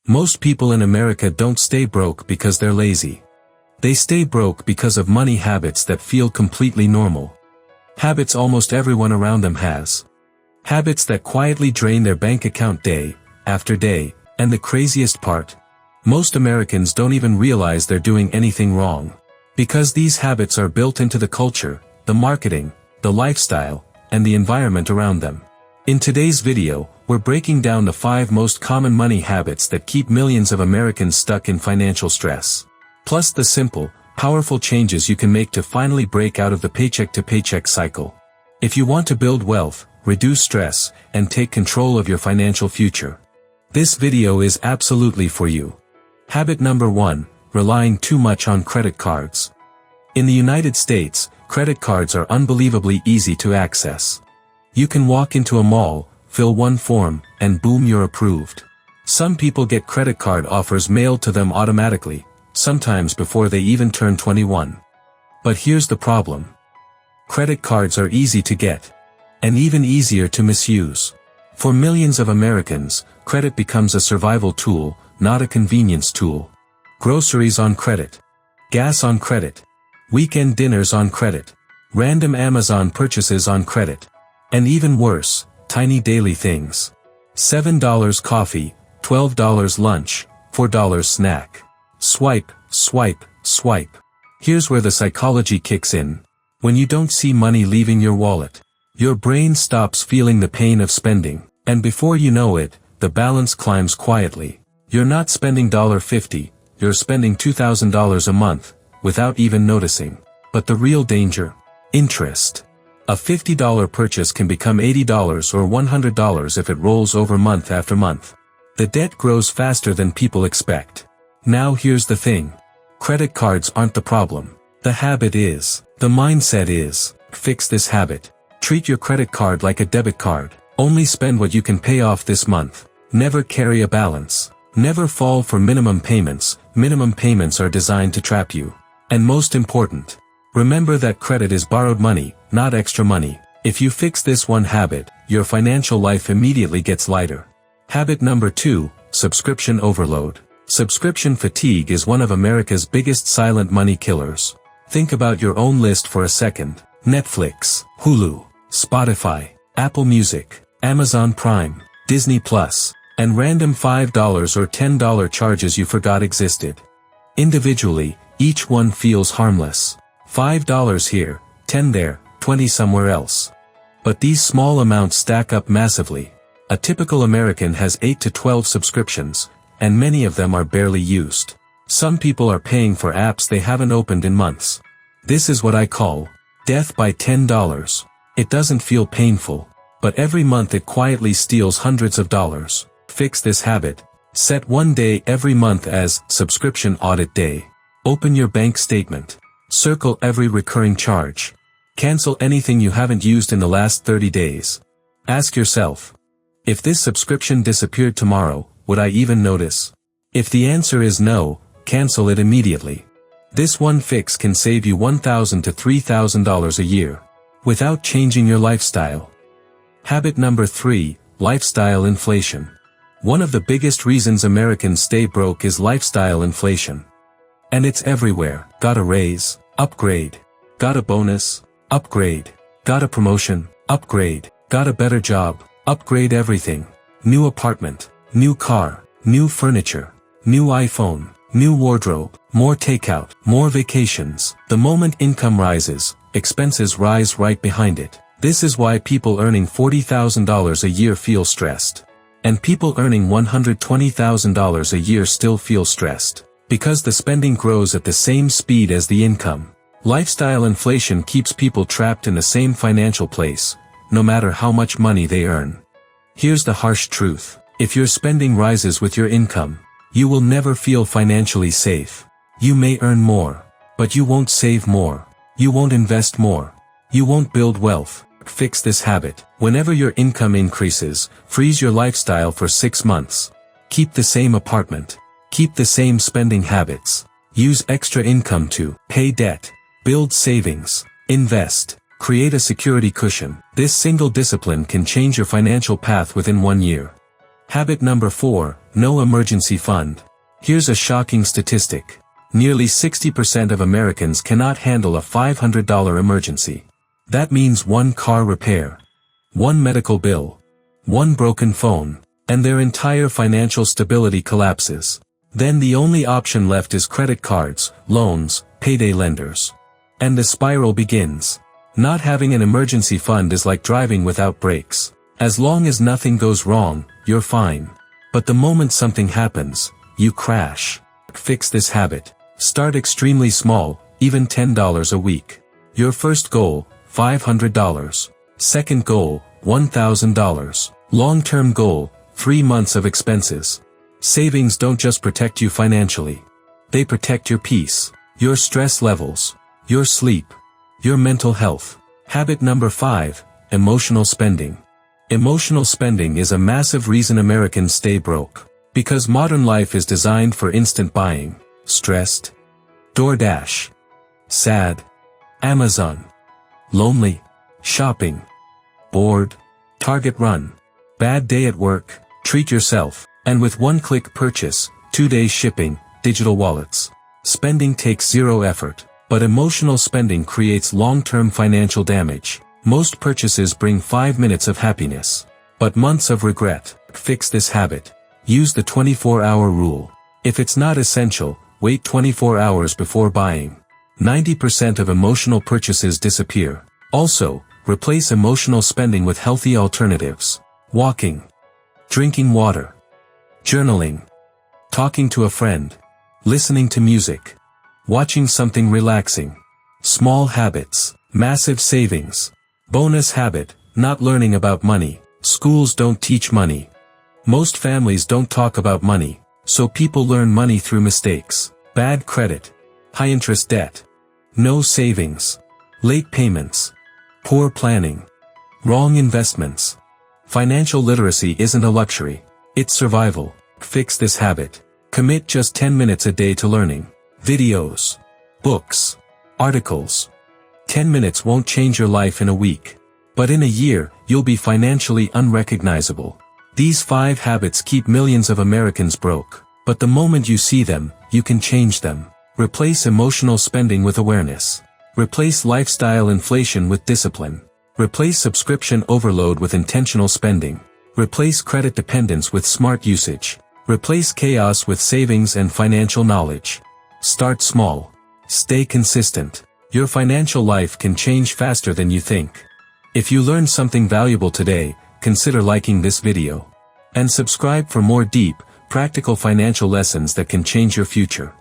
Most people in America don't stay broke because they're lazy. They stay broke because of money habits that feel completely normal. Habits almost everyone around them has. Habits that quietly drain their bank account day after day, and the craziest part? Most Americans don't even realize they're doing anything wrong. Because these habits are built into the culture, the marketing, the lifestyle, and the environment around them. In today's video, we're breaking down the 5 most common money habits that keep millions of Americans stuck in financial stress. Plus the simple, powerful changes you can make to finally break out of the paycheck-to-paycheck cycle. If you want to build wealth, reduce stress, and take control of your financial future, this video is absolutely for you. Habit number 1, relying too much on credit cards. In the United States, credit cards are unbelievably easy to access. You can walk into a mall, fill one form, and boom, you're approved. Some people get credit card offers mailed to them automatically, sometimes before they even turn 21. But here's the problem. Credit cards are easy to get, and even easier to misuse. For millions of Americans, credit becomes a survival tool, not a convenience tool. Groceries on credit. Gas on credit. Weekend dinners on credit. Random Amazon purchases on credit. And even worse, tiny daily things. $7 coffee, $12 lunch, $4 snack. Swipe, swipe, swipe. Here's where the psychology kicks in. When you don't see money leaving your wallet, your brain stops feeling the pain of spending, and before you know it, the balance climbs quietly. You're not spending $50, you're spending $2,000 a month, without even noticing. But the real danger? Interest. A $50 purchase can become $80 or $100 if it rolls over month after month. The debt grows faster than people expect. Now here's the thing. Credit cards aren't the problem. The habit is. The mindset is. Fix this habit. Treat your credit card like a debit card. Only spend what you can pay off this month. Never carry a balance. Never fall for minimum payments. Minimum payments are designed to trap you. And most important, remember that credit is borrowed money, not extra money. If you fix this one habit, your financial life immediately gets lighter. Habit number 2, subscription overload. Subscription fatigue is one of America's biggest silent money killers. Think about your own list for a second. Netflix, Hulu, Spotify, Apple Music, Amazon Prime, Disney Plus, and random $5 or $10 charges you forgot existed. Individually, each one feels harmless. $5 here, $10 there, $20 somewhere else. But these small amounts stack up massively. A typical American has 8 to 12 subscriptions, and many of them are barely used. Some people are paying for apps they haven't opened in months. This is what I call death by $10. It doesn't feel painful, but every month it quietly steals hundreds of dollars. Fix this habit. Set one day every month as subscription audit day. Open your bank statement. Circle every recurring charge. Cancel anything you haven't used in the last 30 days. Ask yourself, if this subscription disappeared tomorrow, would I even notice? If the answer is no, cancel it immediately. This one fix can save you $1,000 to $3,000 a year, without changing your lifestyle. Habit number 3, lifestyle inflation. One of the biggest reasons Americans stay broke is lifestyle inflation. And it's everywhere. Got a raise? Upgrade. Got a bonus? Upgrade. Got a promotion? Upgrade. Got a better job? Upgrade everything. New apartment. New car. New furniture. New iPhone. New wardrobe. More takeout. More vacations. The moment income rises, expenses rise right behind it. This is why people earning $40,000 a year feel stressed. And people earning $120,000 a year still feel stressed. Because the spending grows at the same speed as the income. Lifestyle inflation keeps people trapped in the same financial place, no matter how much money they earn. Here's the harsh truth. If your spending rises with your income, you will never feel financially safe. You may earn more, but you won't save more. You won't invest more. You won't build wealth. Fix this habit. Whenever your income increases, freeze your lifestyle for 6 months. Keep the same apartment. Keep the same spending habits. Use extra income to pay debt, build savings, invest, create a security cushion. This single discipline can change your financial path within 1 year. Habit number 4, no emergency fund. Here's a shocking statistic. Nearly 60% of Americans cannot handle a $500 emergency. That means one car repair, one medical bill, one broken phone, and their entire financial stability collapses. Then the only option left is credit cards, loans, payday lenders. And the spiral begins. Not having an emergency fund is like driving without brakes. As long as nothing goes wrong, you're fine. But the moment something happens, you crash. Fix this habit. Start extremely small, even $10 a week. Your first goal, $500. Second goal, $1,000. Long-term goal, 3 months of expenses. Savings don't just protect you financially. They protect your peace, your stress levels, your sleep, your mental health. Habit number 5, emotional spending. Emotional spending is a massive reason Americans stay broke. Because modern life is designed for instant buying. Stressed, DoorDash, sad, Amazon, lonely, shopping, bored, Target run, bad day at work, treat yourself, and with one-click purchase, 2-day shipping, digital wallets. Spending takes 0 effort, but emotional spending creates long-term financial damage. Most purchases bring 5 minutes of happiness, but months of regret. Fix this habit. Use the 24-hour rule. If it's not essential, wait 24 hours before buying. 90% of emotional purchases disappear. Also, replace emotional spending with healthy alternatives. Walking, drinking water, journaling, talking to a friend, listening to music, watching something relaxing. Small habits, massive savings. Bonus habit, not learning about money. Schools don't teach money. Most families don't talk about money, so people learn money through mistakes. Bad credit, high interest debt, no savings, late payments, poor planning, wrong investments. Financial literacy isn't a luxury, it's survival. Fix this habit. Commit just 10 minutes a day to learning. Videos, books, articles. 10 minutes won't change your life in a week. But in a year, you'll be financially unrecognizable. These 5 habits keep millions of Americans broke. But the moment you see them, you can change them. Replace emotional spending with awareness. Replace lifestyle inflation with discipline. Replace subscription overload with intentional spending. Replace credit dependence with smart usage. Replace chaos with savings and financial knowledge. Start small. Stay consistent. Your financial life can change faster than you think. If you learned something valuable today, consider liking this video. And subscribe for more deep, practical financial lessons that can change your future.